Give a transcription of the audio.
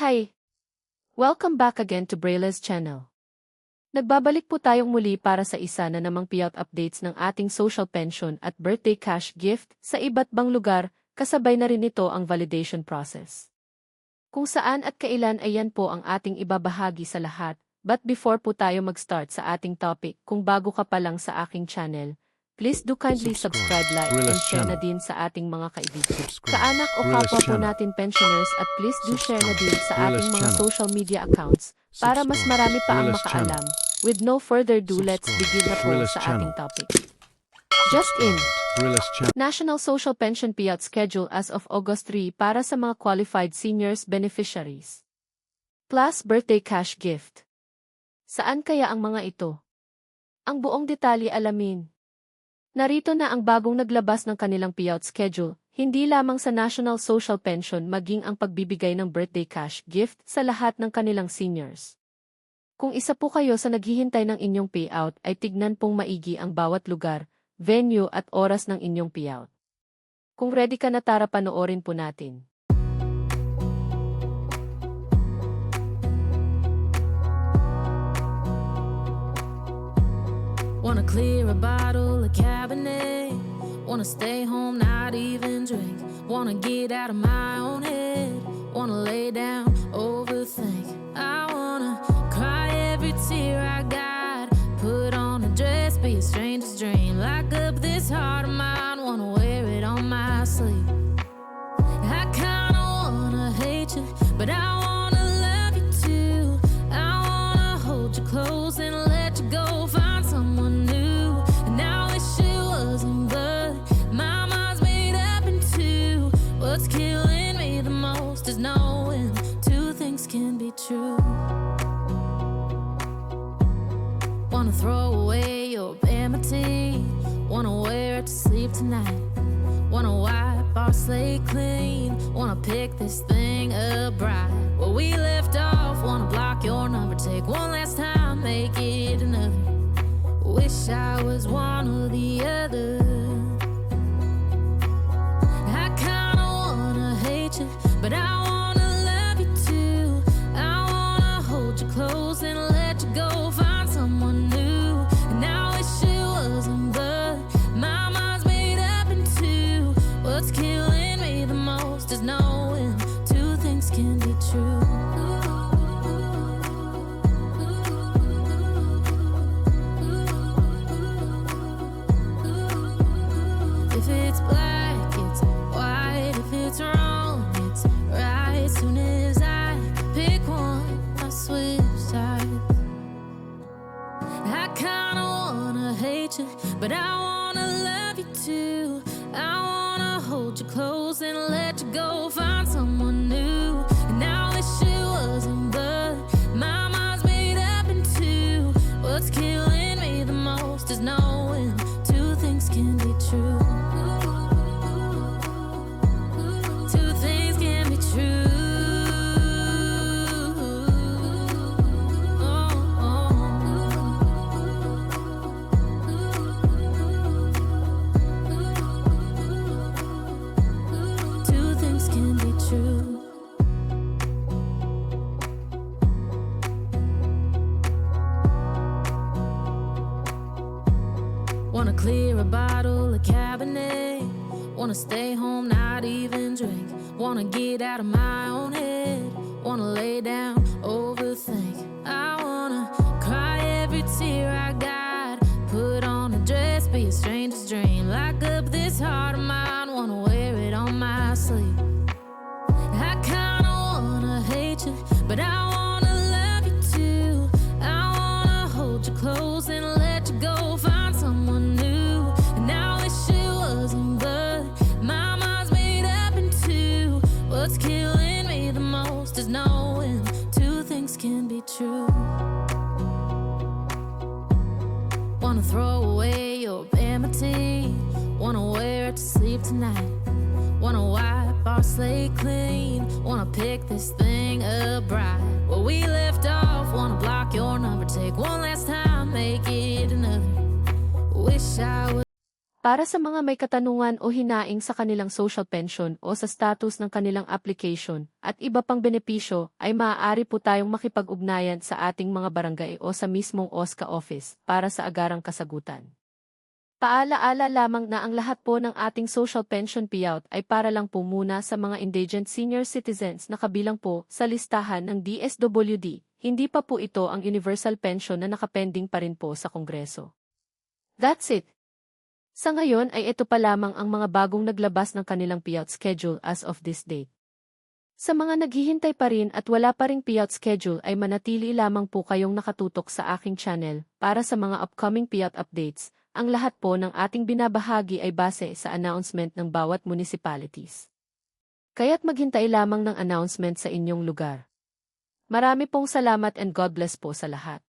Hi! Welcome back again to Braille's channel. Nagbabalik po tayong muli para sa isa na namang payout updates ng ating social pension at birthday cash gift sa iba't bang lugar, kasabay na rin nito ang validation process. Kung saan at kailan ay yan po ang ating ibabahagi sa lahat, but before po tayo mag-start sa ating topic, kung bago ka pa lang sa aking channel, please do kindly subscribe, like, and share na din sa ating mga kaibigan. Kaanak o kapwa po natin pensioners at please do share na din sa ating mga social media accounts para mas marami pa ang makaalam. With no further ado, let's begin na po sa ating topic. Just in, National Social Pension Payout Schedule as of August 3 para sa mga qualified seniors beneficiaries. Plus birthday cash gift. Saan kaya ang mga ito? Ang buong detalye alamin. Narito na ang bagong naglabas ng kanilang payout schedule, hindi lamang sa National Social Pension maging ang pagbibigay ng birthday cash gift sa lahat ng kanilang seniors. Kung isa po kayo sa naghihintay ng inyong payout ay tignan pong maigi ang bawat lugar, venue at oras ng inyong payout. Kung ready ka na, tara panoorin po natin. Wanna clear a bottle of Cabernet. Wanna stay home, not even drink. Wanna get out of my own head. Wanna lay down, overthink. I wanna cry every tear I got. Put on a dress, be a stranger's dream. Lock up this heart of mine, wanna wear it on my sleeve. I kinda wanna hate you, but I wanna love you too. I wanna hold you close and let you go. Find someone new, and I wish it wasn't, but my mind's made up in two. What's killing me the most is knowing two things can be true. Wanna throw away your vanity. Wanna wear it to sleep tonight. Wanna wipe our slate clean. Wanna pick this thing up right where we left off. Wanna block your number, take one last time, make it another. Wish I was one or the other. I kinda wanna hate you, but I wanna love you too. I wanna hold you close and let you go. Find someone new, and I wish it wasn't, but my mind's made up in two. What's killing me the most is knowing two things can be true. If it's black, it's white. If it's wrong, it's right. Soon as I pick one, I switch sides. I kinda wanna hate you, but I wanna love you too. I wanna hold you close and let you go. Find someone new, and I wish it wasn't, but my mind's made up in two. What's killing me the most is knowing two things can be true. Two things can be true. Two things can be true. Wanna clear a bottle of Cabernet. Wanna stay home, not even drink. Wanna get out of my own head. Wanna lay down, overthink. I wanna cry every tear I got. Put on a dress, be a stranger's dream. Lock up this heart of mine, wanna wear it on my sleeve. I kinda wanna hate you, but I wanna love you too. I wanna hold you close and let you go. Find someone new, and I wish it wasn't, but my mind's made up in two. What's killing me the most is knowing two things can be true. Wanna throw away your vanity. Wanna wear it to sleep tonight. Wanna wipe our slate clean. Wanna pick this thing up right where we left off. Wanna block your number, take one last time, make it another. Wish I was. Para sa mga may katanungan o hinaing sa kanilang social pension o sa status ng kanilang application at iba pang benepisyo ay maaari po tayong makipag-ugnayan sa ating mga barangay o sa mismong OSCA office para sa agarang kasagutan. Paalaala lamang na ang lahat po ng ating social pension payout ay para lang po muna sa mga indigent senior citizens na kabilang po sa listahan ng DSWD, hindi pa po ito ang universal pension na nakapending pa rin po sa Kongreso. That's it. Sa ngayon ay ito pa lamang ang mga bagong naglabas ng kanilang payout schedule as of this date. Sa mga naghihintay pa rin at wala pa ring payout schedule ay manatili lamang po kayong nakatutok sa aking channel para sa mga upcoming payout updates. Ang lahat po ng ating binabahagi ay base sa announcement ng bawat municipalities. Kaya't maghintay lamang ng announcement sa inyong lugar. Marami pong salamat and God bless po sa lahat.